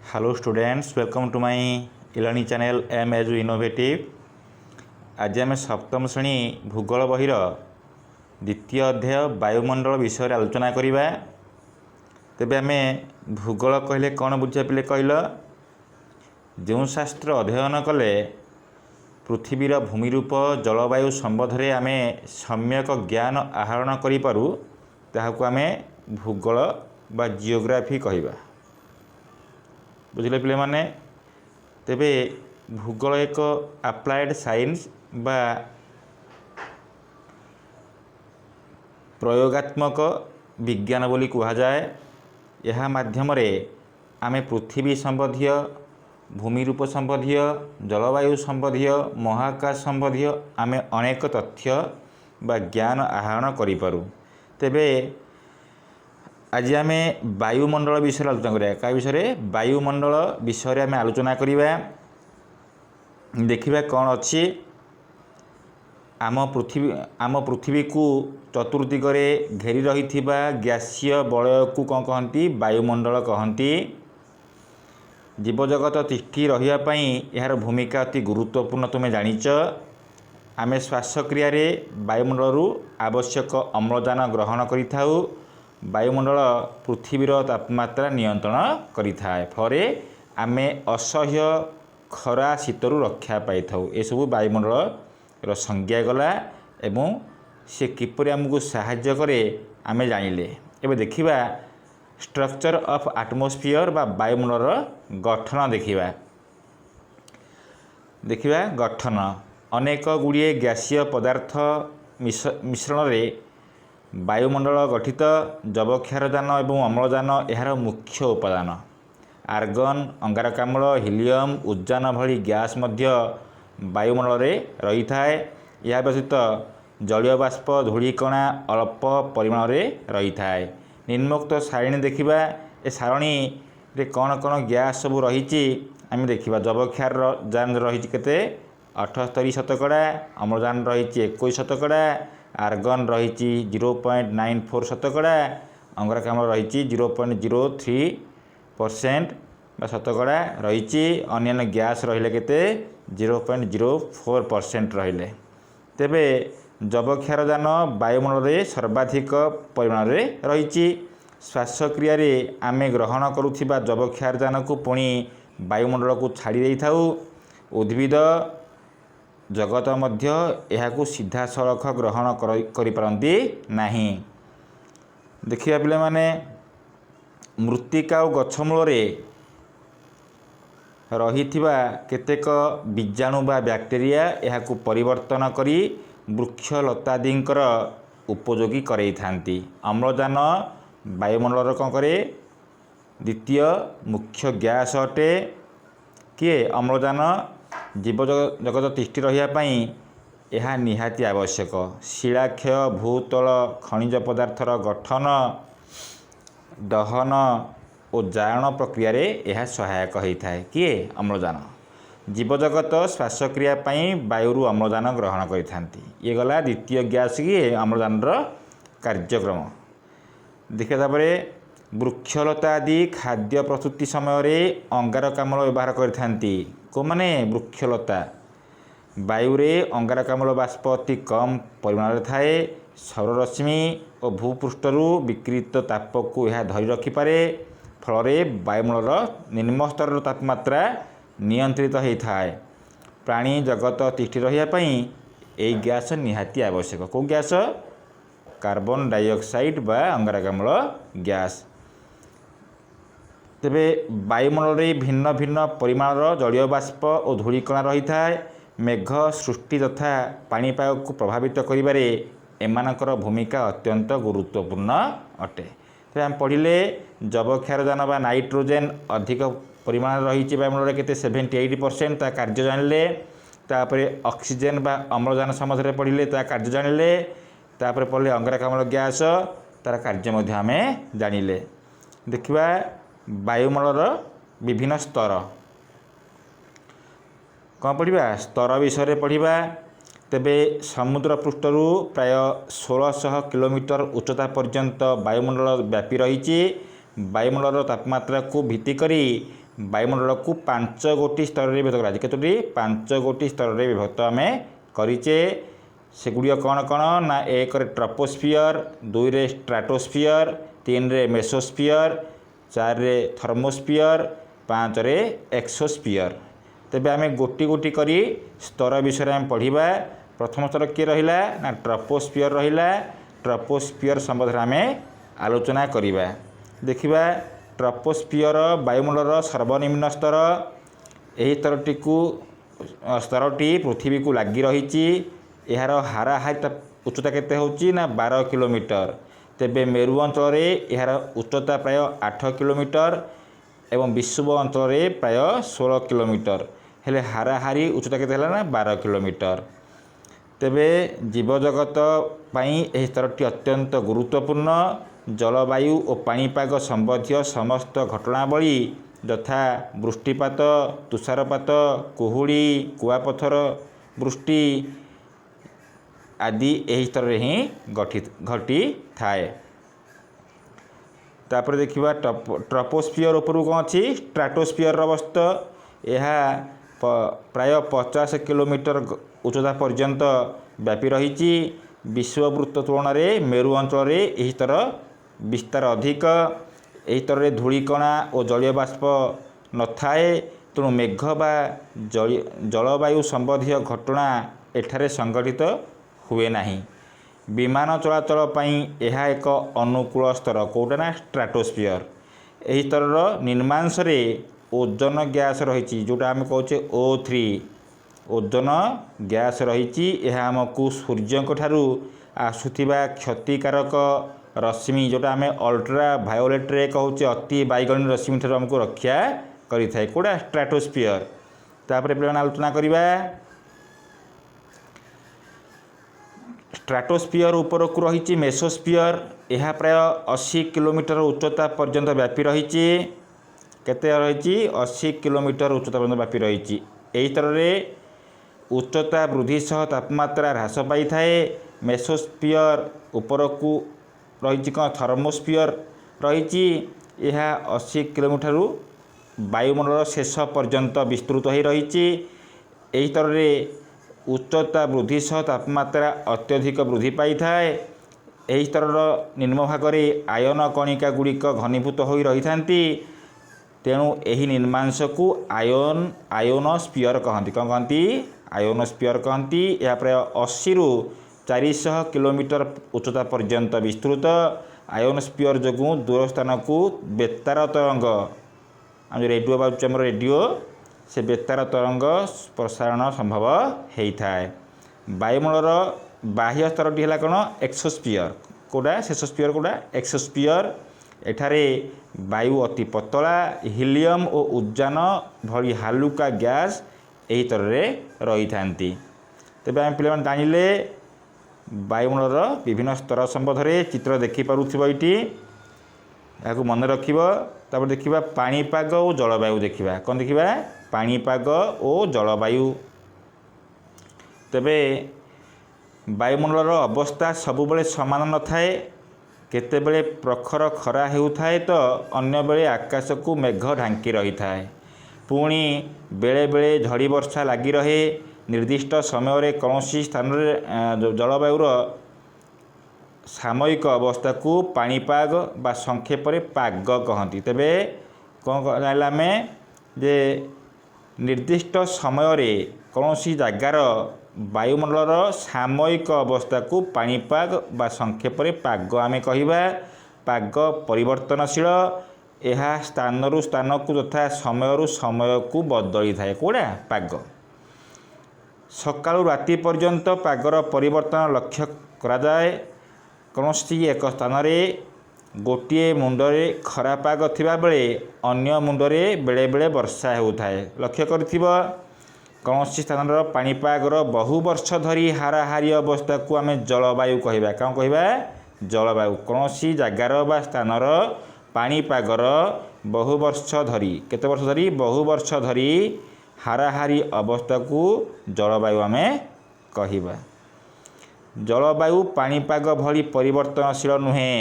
Hello students, welcome to my learning channel M edge innovative. आज आम सप्तम श्रेणी भूगोल बहिर द्वितीय अध्याय वायुमंडल विषय आलोचना करवा। तेबे आम भूगोल कहले कौन बुझा पे कहल, जो शास्त्र अध्ययन कले पृथ्वीर भूमिरूप जलवायु संबंध में आम सम्यक ज्ञान आहरण करिपारू ताहाकू आम भूगोल बा जियोग्राफी कहवा। बुझिले पिले माने। तेबे भूगोल एक अप्लाइड साइंस बा प्रयोगात्मक विज्ञान बोली कहा जाए। यह माध्यम आमे पृथ्वी संबंधी, भूमिरूप संबंधी, जलवायु संबंधी, महाकाश संबंधी आमे अनेक तथ्य बा ज्ञान आहरण करिपारू। तेबे आज आम वायुमंडल विषय आलोचना करिया। का विषय? वायुमंडल विषय आम आलोचना करिया। देखिबा कौन अच्छी आम पृथ्वी को चतुर्दिगरे घेरी रही गैसीय बलय को कौन कहती? वायुमंडल कहती। जीवजगत तिष्ठि रहिया पई यार भूमिका अति गुरुत्वपूर्ण तुम्हें जानिच। आमे श्वासक्रिया वायुमंडल आवश्यक अम्लजान ग्रहण करिथाउ। वायुमंडल पृथ्वीर तापमात्रा नियंत्रण करिथाए। फरे आमे असह्य खरा शीतरु रक्षा पाई थाउ। ए सब वायुमंडल संज्ञा गला एवं से किपरि आमको साहाय्य करे आमे जानिले। एबे देखिबा स्ट्रक्चर ऑफ एटमॉस्फेयर बा वायुमंडल गठन देखिबा गठन अनेक गुड़िए गैसीय पदार्थ मिश्रण रे वायुमंडल गठित। जबक्षारजान एवं अम्लजान यार मुख्य उपादान। आर्गन, अंगारकाम्ल, हिलियम, उद्जान भली गैस मध्य वायुमंडल रही थाए। यह व्यतीत जलीय बाष्प, धूलिकणा अल्प परिमाण रही थाए। निम्नोक्त सारणी देखिबा। ए सारणी रे कौन कौन गैस सब रही आम देखिबा। जबक्षारजान रही केते 78 शतकड़ा, अम्लजान रही 21 शतकड़ा, आर्गन रही 0.94 शतकड़ा, अंगारकाम्ल रही 0.03% शतकड़ा रही। अन्य गैस रहिले केते 0.04% रहिले। तेबे जबक्षारजान वायुमंडल सर्वाधिक परिमाण रही। श्वासक्रिया आमे ग्रहण करुथिबा जबक्षारजान को पुणी वायुमंडल को छाड़ी देई थाउ। उद्भिद जगत मध्य एहाकू सीधा सड़ख ग्रहण करि पारंती नाही। देखिबा पिले माने मृत्तिका और गछमूल रहिथिबा केतेक बीजाणु बा बैक्टेरिया एहाकू परिवर्तन करी वृक्षलतादींकर उपयोगी करई थांती। अम्लजान वायुमंडल कौन करे? द्वितीय मुख्य गैस अटे। किए? अम्लजान जीव जगत तिष्ठि रहियापाई यह निहाती आवश्यक। शिलाक्षय, भूतल खनिज पदार्थर गठन, दहन और जारण प्रक्रिया यह सहायक होता है। किए? अम्लजान। जीवजगत श्वासक्रिया वायुरु अम्लजान ग्रहण करिथांती। ये गला द्वितीय गैस किए? अम्लजान कार्यक्रम। देखिए तापरे वृक्षलता आदि खाद्य प्रस्तुति समय अंगारकाम्ल व्यवहार करथांती। को माने? वृक्षलता। वायुरे अंगारकाम्ल बाष्प अति कम परिमाण थाए। सौररश्मि और भूपृष्ठरु विकृत ताप को यह धरी रखिपारे। फल वायुमंडल निम्न स्तर तापमात्रा नियंत्रित होता है। प्राणी जगत तिष्ठि रहियापाई यही गैस निहाती आवश्यक। को गैस? कार्बन डाइऑक्साइड बा अंगारकाम्ल गैस। तेबे वायुमंडल भिन्न भिन्न परिमाणर जलीय बाष्प और धूलिकणा रही थाए। मेघ सृष्टि तथा पाणीपाग को प्रभावित करिबारे एमानकर भूमिका अत्यंत गुरुत्वपूर्ण अटे। तेबे आम पढ़िले जबक्षारजान बा नाइट्रोजेन अधिक परिमाण रही वायुमंडल केते 78% ता कार्य जानिले। तापरे ऑक्सीजन बा अम्लजान संबंध पढ़िले ता कार्य जानिले। तापरे पढ़िले अंगारकाम्ल गैस तार कार्य मध्य आमे जानिले। देखिबा वायुमंडल विभिन्न स्तर कौन पढ़ा? स्तर विषय पढ़ा। तेबे समुद्र पृष्ठरु प्राय 1600 किलोमीटर उच्चता पर्यंत वायुमंडल व्यापी रही। वायुमंडल तापमात्रा को भित्ति करी वायुमंडल को 5 गोटी स्तर में विभक्त कराଯାଇଛି केतोटी 5 गोटी स्तर में विभक्त आम करिचे सेगुड़ी कौन कौन ना 1 रे ट्रोपोस्फियर 2 रे स्ट्राटोस्फियर 3 रे मेसोस्फियर 4 रे थर्मोस्फियर 5 रे एक्सोस्फियर। तेबे आम गोटी गोटी करी स्तर विषय में पढ़ा। प्रथम स्तर किए रहिला ना ट्रोपोस्फियर रहिला। ट्रोपोस्फियर संबंध में आम आलोचना करिबा। देखिबा ट्रोपोस्फियर वायुमंडल सर्वनिम्न स्तर। यही स्तरटी पृथ्वी को लगी रही। यार हाराहारी उच्चता केते होची ना 12 किलोमीटर। तेबे मेरु अंचल यार उच्चता प्राय 8 किलोमीटर एवं विषुव अंचल प्राय 16 किलोमीटर। हेले हाराहारी उच्चता केते हला ना 12 किलोमीटर। तेबे जीवजगत पाई एही स्तरटी अत्यंत गुरुत्वपूर्ण। जलवायु और पाणीपाग संबंधी समस्त घटनावली यथा वृष्टिपात तुषारपात कुहुड़ी कुआपथर वृष्टि आदि यही स्तर में ही घटी थाए। तापर देखिबा ट्रोपोस्फियर उपरू कौन अच्छी स्ट्राटोस्फियर अवस्था। यह प्राय 50 किलोमीटर उच्चता पर्यंत व्यापी रही। विश्ववृत्त तुलन में मेरु अंचल यही स्तर विस्तार अधिक। यही स्तर में धूलिकणा और जलीय बाष्प न थाए तेणु मेघ बा जलवायु संबंधी घटना एठारे संगठित हुए नहीं। विमान चलाचल पाई यह एक अनुकूल स्तर कौटा ना स्ट्राटोस्फियर। यही स्तर निम्नांश ओजोन गैस रही जोटा आम कहे O3 ओजोन गैस रही। यह आमको सूर्य ठारू आसुथिबा क्षतिकारक रश्मि जोटा आम अल्ट्रा भायोलेट रे कहूचे अति बैगणी रश्मि ठारू आमको रक्षा करि थाए कोडा स्ट्राटोस्फियर। तापर पे आलोचना करिबा स्ट्राटोस्फियर ऊपर को रही मेसोस्फियर। यह प्राय 80 किलोमीटर उच्चता पर्यंत व्यापी रही। केते रही 80 किलोमीटर उच्चता पर्यंत व्यापी रही। यही स्तर में उच्चता वृद्धि सह तापमात्रा ह्रास पाई थाए। मेसोस्फियर ऊपर को रही कौन थर्मोस्फियर रही। यह 80 किलोमीटर वायुमंडल शेष पर्यंत विस्तृत हो रही। यही स्तर में उच्चता वृद्धि सह तापमात्रा अत्यधिक वृद्धि पाई थाए। यही स्तर निम्न भाग में आयन कणिका गुड़िक घनीभूत हो रही थांती। तेणु यही निम्नांश को आयोनोस्फियर कहती। कौन कहती आयोनोस्फियर कहती। यह प्राय 80 रु 400 किलोमीटर उच्चता पर्यंत विस्तृत। आयोनोस्फियर जो दूर स्थान को बेतार तरंग आम रेडियो बाजूम रेडियो से बेतार तरंग प्रसारण संभव होता है। वायुमंडल बाह्य स्तरटी है कौन एक्सोस्फियर कोड़ा शेषस्फियर कोड़ा एक्सोस्फियर। एठारे वायु अति पतला हिलियम और उद्जान भली हालुका गैस यही स्तर में रही थांती। तेबे आम पे जानिले वायुमंडल विभिन्न स्तर संबंध में चित्र देखिपुव ये यहाँ मन रखिब। तापर देखिबा पाणीपाग और जलवायु देखिबा कौन देखिबा पाणीपाग और जलवायु। तेबे वायुमंडल अवस्था सबुबले समान न थाए। केतेबेले प्रखर खरा हेउथाए तो अन्य बेले आकाश को मेघ ढांकी रही थाए। पुणी बेले बेले झड़ी वर्षा लगी रहे। निर्दिष्ट समय कौन स्थान जलवायुर सामयिक अवस्था को पाणीपाग बा संक्षेप में पाग कहती। तेबे कौन कहला आम जे निर्दिष्ट समय कौन जगार वायुमंडल सामयिक अवस्था को पाणीपाग बा संक्षेप में पाग आम कहिबा। पाग परिवर्तनशील यह स्थान स्थान को तथा समय समय को बदली थाए कोड़ा पाग। सकाळु राति पर्यंत पागर परिवर्तन लक्ष्य करा जाए। कौन एक स्थान गोटे मुंडरे खरा पाग थिबा बेले अन्य मुंडरे बेले बेले वर्षा होउथाए लक्ष्य करिथिब। कौन स्थान पाणीपागर बहु वर्ष धरी हाराहारी अवस्था को आम जलवायु कहवा। कौन कहवा जलवायु। कौन जगार बा स्थानर पाणीपागर बहु वर्ष धरी केते वर्ष धरी बहु वर्ष धरी हाराहारी अवस्था को जलवायु आम कहवा। जलवायु पाणीपाग भली परिवर्तनशील नुहे।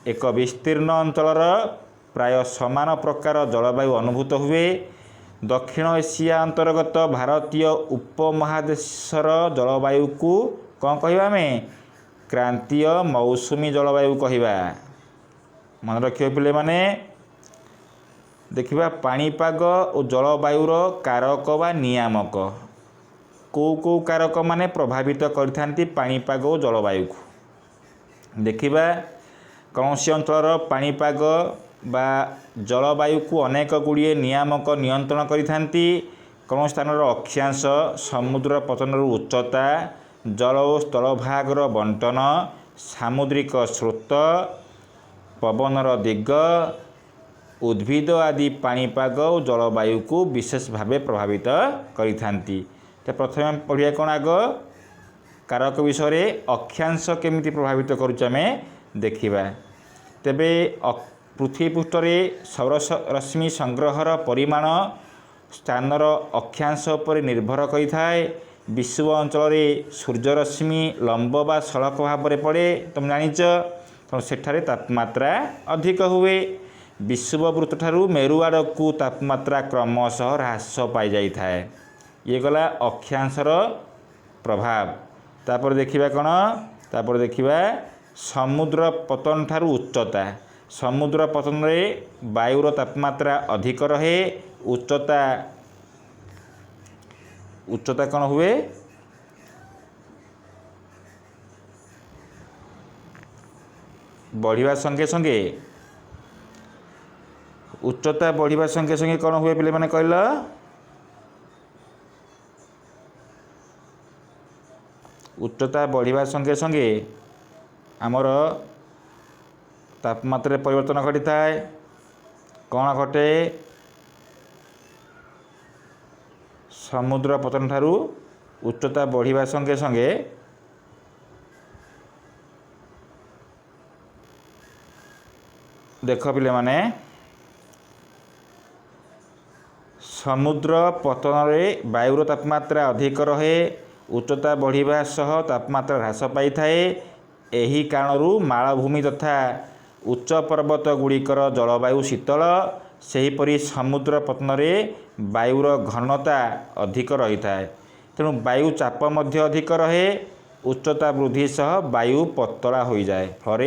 एक विस्तीर्ण अंचलर प्राय समान प्रकार जलवायु अनुभूत हुए। दक्षिण एशिया अंतर्गत भारतीय उपमहादेशर जलवायु को कौन कहवा आम क्रांतीय मौसुमी जलवायु कहवा। मन रखिए पिले माने देखिबा पाणीपाग और जलवायुर कारक बा नियामक को कारक माने प्रभावित करथांती पाणीपाग और जलवायु को। देखिबा कौनसी अंचल पाणीपाग बा जलवायु को अनेक गुड़िए नियामक नियंत्रण करिथांती। कौन स्थान अक्षांश समुद्र पतनर उच्चता जल और स्थलभागर बंटन सामुद्रिक स्रोत पवनर दिग उद्भिद आदि पाणीपाग और जलवायु को विशेष भाव प्रभावित करिथांती। तो प्रथम पढ़िया कौन आग कारक विषय अक्षांश केमिति प्रभावित करुचे देखिबा। तेबे पृथ्वी पृष्ठ सौर रश्मि संग्रहर परिमाण स्थानर अक्षांश पर निर्भर करिथाए। विश्व अंचल सूर्यरश्मि लंब बा सड़क भाव में पड़े तुम जानिच तेणु सेठारे तापमात्रा अधिक हुए। विश्ववृत्त ठारू मेरु आड़ को तापमात्रा क्रमशः ह्रास पाई जाई थाए। ये गला अक्षांशर प्रभाव। तापर देखिबा कौन तापर देखिबा समुद्र पतन ठारू उच्चता। समुद्र पतन रे वायुर तापमात्रा अधिक रहे। उच्चता उच्चता कौन हुए बढ़िया संगे संगे उच्चता बढ़िया संगे संगे कौन हुए पिले माने कहल उच्चता बढ़िया संगे संगे आमर तापमात्रा परिवर्तन घटी थाए। कौन घटे समुद्र पतन ठारू उच्चता बढ़िया संगे संगे देख पिले माने समुद्र पतन रे वायुर तापमात्रा अधिक रहे। उच्चता बढ़िया सह तापमात्रा ह्रास पाई थाए। एही कारणरू मालभूमि तथा उच्च पर्वत गुड़िकर जलवायु शीतल। सेहीपरि समुद्र पतन रे वायुर घनता अधिक रही थाए। तेणु वायु चाप मध्य अधिक रहे। उच्चता वृद्धि सह वायु पतला हो जाए फल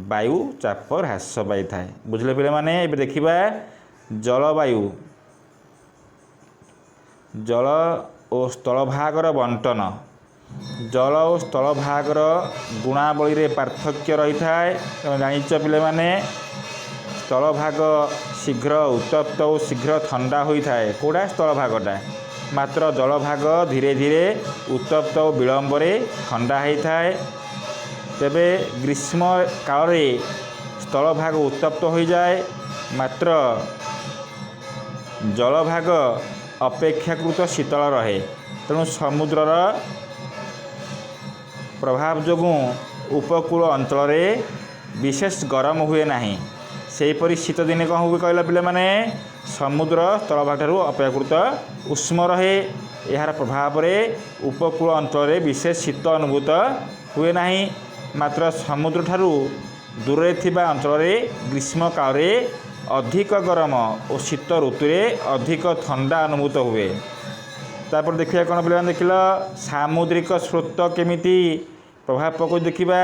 वायु चाप ह्रास पाई थाए। बुझले पिले माने एबे देखिबा जलवायु जल और स्थलभागर बंटन। जल और स्थलभागर गुणावली रे पार्थक्य रही थाए। तुम जानिच पिले माने स्थलभाग शीघ्र उत्तप्त और शीघ्र ठंडा होई थाए। कोड़ा स्थलभागटा मात्र जलभाग धीरे धीरे उत्तप्त और विलंब रे ठंडा होई थाए। तेबे ग्रीष्म काल रे स्थलभाग उत्तप्त हो जाए मात्र जलभाग अपेक्षाकृत शीतल रहे। तेणु समुद्रर प्रभाव जोगुं उपकूल अंचल विशेष गरम हुए नहीं। सेहीपरि शीत दिने कौन हुए कहला पिले माने समुद्र स्थलभाग ठारू अपेक्षाकृत उष्म रहे। यार प्रभाव रे उपकूल अंचल विशेष शीत अनुभूत हुए नहीं। मात्र समुद्र ठारू दूरे थिबा अंचल ग्रीष्म काल रे अधिक गरम और शीत ऋतु अधिक ठंडा अनुभूत हुए। तापर देखिए कौन पिला देखिल सामुद्रिक स्रोत केमिति प्रभाव पको देखिबा।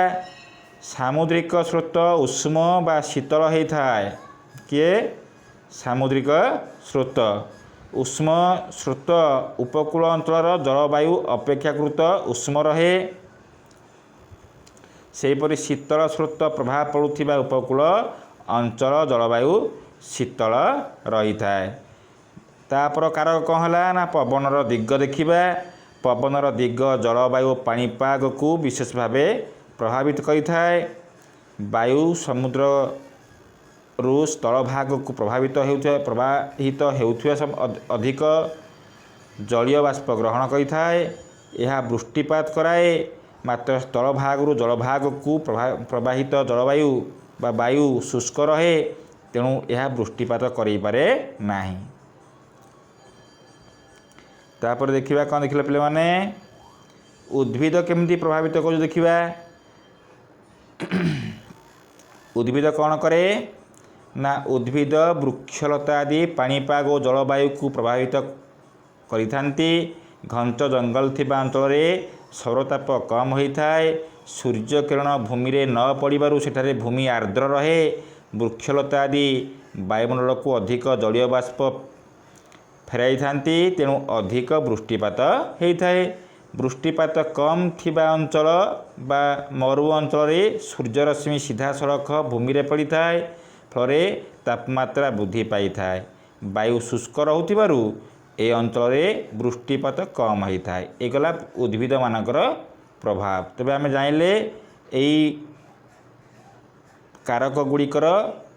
सामुद्रिक स्रोत उष्म बा शीतल होता है। किए सामुद्रिक स्रोत उष्म स्रोत उपकूल अंचल जलवायु अपेक्षाकृत उष्म रहे। सेहीपरि शीतल स्रोत प्रभाव पड़ुथिबा उपकूल अंचल जलवायु शीतल रही थाए। तापर कारक कौन है ना पवनर दिग देखिबा। पवनर दिग जलवायु पाणीपाग को विशेष भाव प्रभावित करिथाए। वायु समुद्र रु स्थलभाग को प्रभावित होउथिबा अधिक जलीय बाष्प ग्रहण करिथाए। यह वृष्टिपात कराए। मात्र स्थलभाग रु जलभाग को प्रवाहित जलवायु बा वायु शुष्क रहे। तेणु यह वृष्टिपात करि पारे नाही। तापर देखिबा कौन देखिले पिले माने उद्भिद केमिति प्रभावित कर देखिबा। उद्भिद कौन करे ना उद्भिद वृक्षलता आदि पाणीपाग और जलवायु को प्रभावित करिथांती। घंच जंगल थिबा अंचल सौरताप कम होता है। सूर्य किरण भूमि रे न पड़ू सेठारे भूमि आर्द्र रहे। वृक्षलता आदि वायुमंडल को अधिक जलीय बाष्प फेराई थांती, तेणु अधिक वृष्टिपात होता है। वृष्टिपात कम थिबा अंचल बा मरु अंचल सूर्यरश्मि सीधा सड़क भूमि रे पड़ी थाए, फल तापमात्रा वृद्धि पाई थाए। वायु शुष्क रहूथिबारु ए अंचल वृष्टिपात कम होता है। ये गला उद्भिद मानकर प्रभाव। तबे आमे जानिले एई कारक गुड़िकर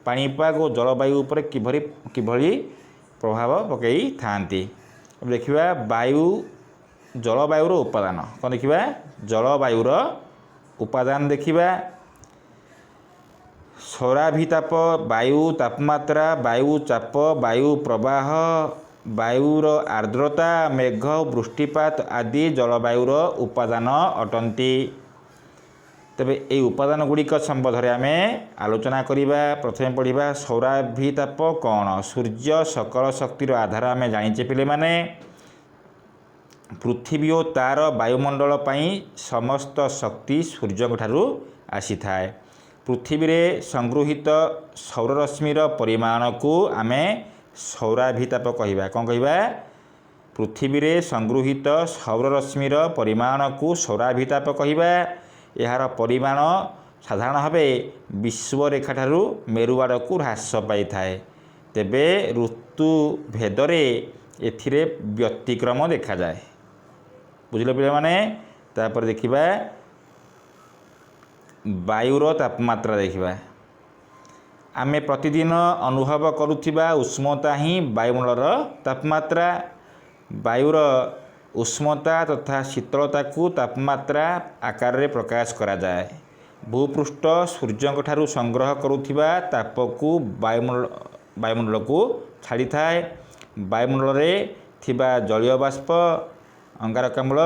पाणीपाग और जलवायु उपर किभली प्रभाव पकई थांती। देखिबा वायु जलवायुर उपादान कौन देखिबा जलवायुर उपादान देखिबा सौराभिताप वायु तापमात्रा वायु चाप वायु प्रवाह वायुर आर्द्रता मेघ वृष्टिपात आदि जलवायुर उपादान अटंती। तेबे ये उपादान गुड़िक संबंध में आम आलोचना करिबा। प्रथम पढ़िबा सौराभिताप कौन। सूर्य सकल शक्तिर आधार आम जानिचे पिले माने। पृथ्वी और तार वायुमंडल पाई समस्त शक्ति सूर्य ठारू आसी थाए। पृथ्वी रे संगृहित सौररश्मिर परिमाण को आम सौराभिताप कहिबा। कौन कहिबा पृथ्वी रे संगृहित सौररश्मिर परिमाण को सौराभिताप कहिबा। यार परिमाण साधारण भाव विश्वरेखा ठारू मेरुआड़ को ह्रास पाई थाए। तेबे ऋतु भेदरे एथिरे व्यतिक्रम देखा जाए। बुझिल पिले माने। तापर देखिबा वायुर तापमात्रा देखिबा। आमे प्रतिदिन अनुभव करुथिबा उष्णता ही वायुमंडल तापमात्रा। वायुर उष्णता तथा शीतलता को तापमात्रा आकार रे प्रकाश करा जाए। भूपृष्ठ सूर्य ठारू संग्रह करुथिबा ताप को वायुमंडल को छाड़ी थाए। वायुमंडल रे थिबा जलीय बाष्प अंगारकाम्ल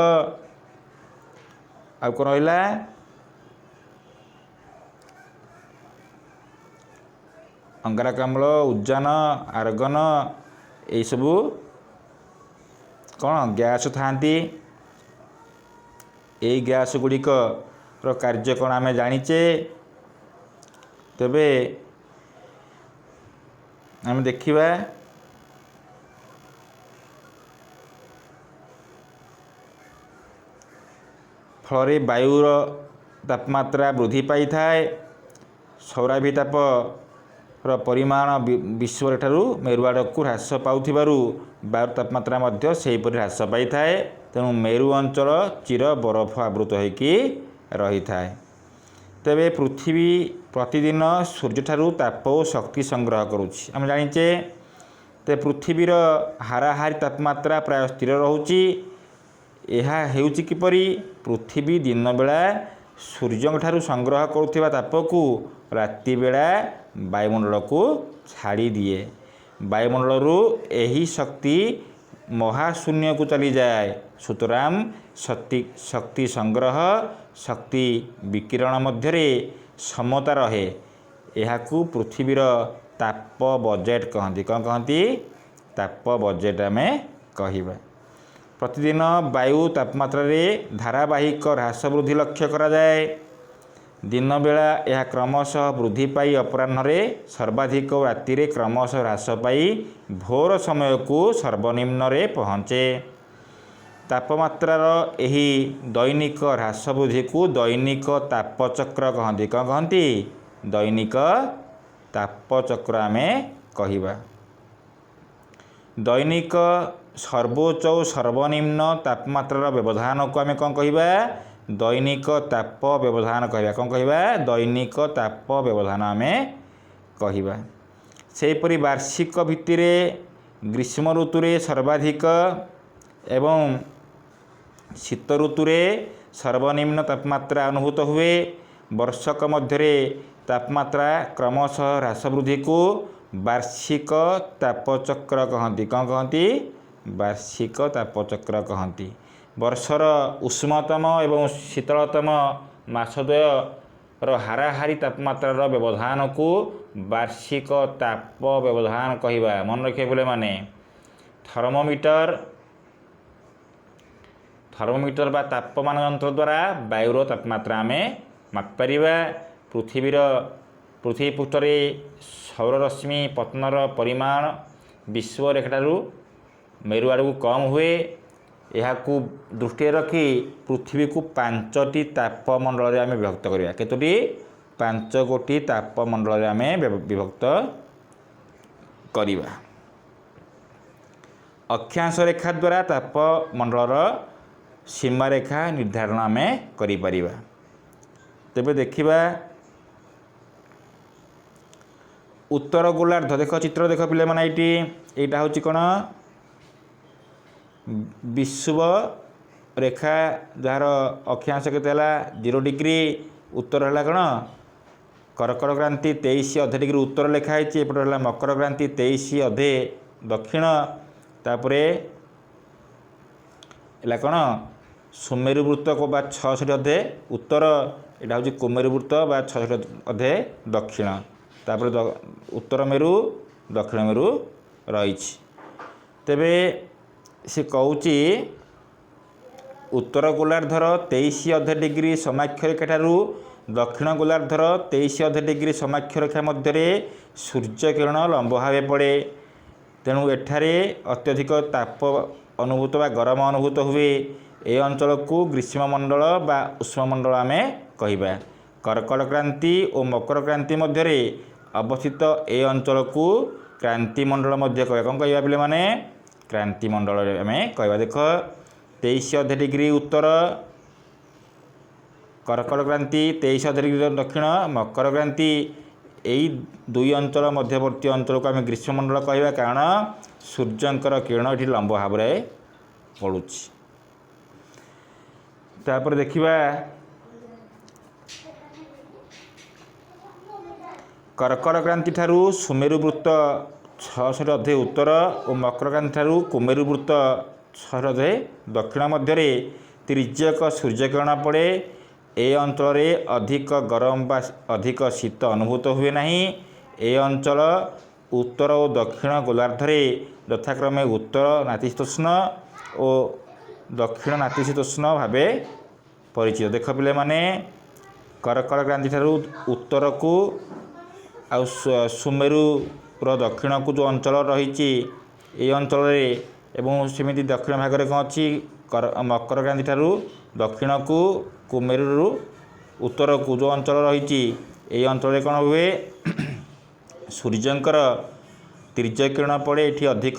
आ कौन रहिला अंगारकाम्ल उद्जान आर्गन यही सबू कौन गैस थांती। यही गैस गुड़िक कार्य कौन आम जानिचे। तेबे आम देखिबा फल वायुर तापमात्रा वृद्धि पाई थाए। सौराभिताप परिमाण विश्व ठारू मेरुआड़ को ह्रास पाउथिबारु वायु तापमात्रा मध्य सेहीपरि ह्रास पाई थाए। तेणु मेरु अंचल चिर बरफ आवृत होइकी रही थाए। तेबे पृथ्वी प्रतिदिन सूर्य ठारू ताप और शक्ति संग्रह करुछि आम जानिचे। ते पृथ्वीर हाराहारी तापमात्रा प्राय स्थिर रहुछि। यह हेउछि किपरि पृथ्वी दिन बेला सूर्य ठारू संग्रह करुथिबा ताप को राति बेला वायुमंडल को छाड़ी दिए। वायुमंडल यही शक्ति महाशून्य को चली जाए। सुतरां शक्ति संग्रह शक्ति विकिरण मध्य समता रहे। यह पृथ्वीर ताप बजेट कहती। कौन कहती ताप बजेट आम कहिबा। प्रतिदिन वायु तापमात्रा रे धारावाहिक ह्रास वृद्धि लक्ष्य करा जाए। दिन बेला यह क्रमशः वृद्धि पाई अपराह्न सर्वाधिक और राति रे क्रमशः ह्रास पाई भोर समय को सर्वनिम्न रे पहुँचे। तापमात्रार यही दैनिक ह्रास वृद्धि को दैनिक तापचक्र कहती। कौन कहती दैनिक तापचक्र आम कहिबा। दैनिक सर्वोच्च और सर्वनिम्न तापमात्रार व्यवधान को आम कौन कहिबा दैनिक ताप व्यवधान कहिबा। कौन कहिबा दैनिक ताप व्यवधान आम कहिबा। सेहीपरि वार्षिक भित्तिर ग्रीष्म ऋतु रे सर्वाधिक एवं शीत ऋतु रे सर्वनिम्न तापमात्रा अनुभूत हुए। वर्षक मध्य तापमात्रा क्रमशः ह्रास वृद्धि को वार्षिक तापचक्र कहती। कौन कहती वार्षिक तापचक्र कहती। वर्षर उष्णतम एवं शीतलतम मासद्वय हाराहारी तापमात्रार व्यवधान को वार्षिक ताप व्यवधान कहवा। मन रखिए बोले माने थर्मोमीटर बा तापमान यंत्र द्वारा वायुर तापमात्रा आम मापिपर। पृथ्वी पृष्ठ सौररश्मि पतनर परिमाण विश्वरेखाठू मेरु आड़क कम हुए। यह दृष्टि रखी पृथ्वी को 5टी तापमंडल आम विभक्त करवा। केतोटी 5 गोटी तापमंडल आम विभक्त करवा। अक्षांश रेखा द्वारा तापमंडलर सीमारेखा निर्धारण आम करिपरिबा। तेबे देखिबा उत्तर गोलार्ध। देख चित्र देख पिले माने एटा होची कोन विश्व रेखा जार अक्षांश केते 0 डिग्री उत्तर है कौन कर्कट क्रांति 23 अधे डिग्री उत्तर लिखाई। एपटे है मकर क्रांति 23 अधे दक्षिण। तापरे है कौन सुमेरु वृत्त को 66 अधे उत्तर। यहाँ हूँ कुमेरु वृत्त 66 अधे दक्षिण। तापर उत्तर मेरु दक्षिण मेरु रही। तेबे सी कहूँ उत्तर गोलार्धर 23 अधे डिग्री समाक्ष रेखा दक्षिण गोलार्धर 23 अधे डिग्री समाक्ष रेखा मध्य सूर्य किरण लंब भाव पड़े। तेणु एठारे अत्यधिक ताप अनुभूत बा गरम अनुभूत हुए। ए अंचल को ग्रीष्ममंडल बा उष्ममंडल आम कहवा। कर्कट क्रांति और मकर क्रांति मध्य अवस्थित ए अंचल को क्रांतिमंडल मध्य कहवा। कौन कहवा पे माने क्रांतिमंडल आम कहवा। देख 23 अधे डिग्री उत्तर कर्कट क्रांति 23 अधे डिग्री दक्षिण मकर क्रांति। यही दुई अंचल मध्यवर्ती अंचल को आम ग्रीष्ममंडल कहवा। कारण सूर्यंकर किरण ये लंब भाव में पड़ुछि। तापर देखिबा कर्कट क्रांति ठारू सुमेरु वृत्त 66 अधे उत्तर और मकर क्रांति ठारू कुमेरु वृत्त 66 अधे दक्षिण मध्य तिर्यक सूर्यकिरण पड़े। ए अंचल अधिक गरम बा अधिक शीत अनुभूत हुए नहीं। ए अंचल उत्तर और दक्षिण गोलार्धरे यथाक्रमे उत्तर नातिशीतोष्ण और दक्षिण नातिशीतोष्ण भाव परिचित। देख पिले माने कर्कट क्रांति ठारू उत्तर को आ सुमेरुर दक्षिण को जो अंचल रही ये अंचल एवं सेमिति दक्षिण भाग में कौन अच्छी मकर क्रांति ठारू दक्षिण को कुमेरु उत्तर को जो अंचल रही ये अंचल कौन हुए सूर्यंकर तीर्य किरण पड़े। ये अधिक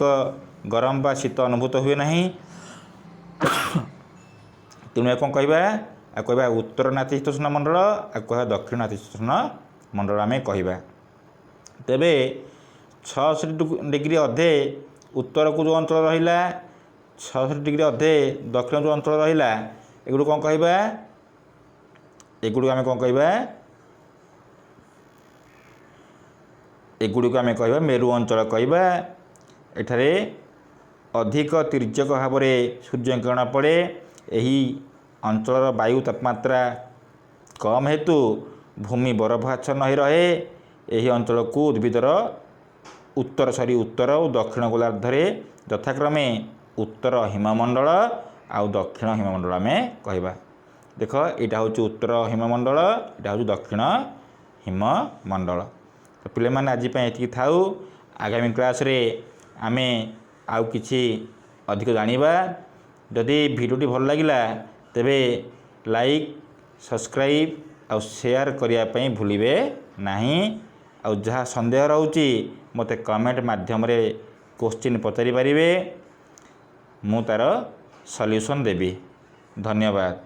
गरम बा शीत अनुभूत हुए नहीं। तेणु कौन कहवा उत्तर नातिशीतोष्ण मंडल कह दक्षिण नातिशीतोष्ण मंडल आम कहवा। तेबे 66 डिग्री अधे उत्तर को जो अंचल रहा 66 डिग्री अधे दक्षिण जो अंचल रहा एगुड़ कौन कहवा। एगुड़ आम कौन कहवा एगुड़ आम कहवा मेरु अंचल कहवा। एठारे अधिक तिर्यक भाव में सूर्यकिरण पड़े। यही अंचल वायु तापमात्रा कम हेतु भूमि बरफाच्छन्न हो रहे। यही अंचल को उद्भिदर उत्तर और दक्षिण गोलार्धरे यथाक्रमे उत्तर हिममंडल आउ दक्षिण हिममंडल आम कहवा। देख यहाँ हूँ उत्तर हिममंडल यहाँ हूँ दक्षिण हिममंडल। तो पिले माने आज ये थाऊ। आगामी क्लास रे आमे आउ किछि अधिक जानिबा। जदि भिडियोटी भल लगिला तेबे लाइक सब्सक्राइब और शेयर करिया पई भूलिबे नाही। और जहाँ संदेह रहउची मते कमेंट माध्यम रे क्वेश्चन पचारि पारिबे। मु तार सॉल्यूशन देबी। धन्यवाद।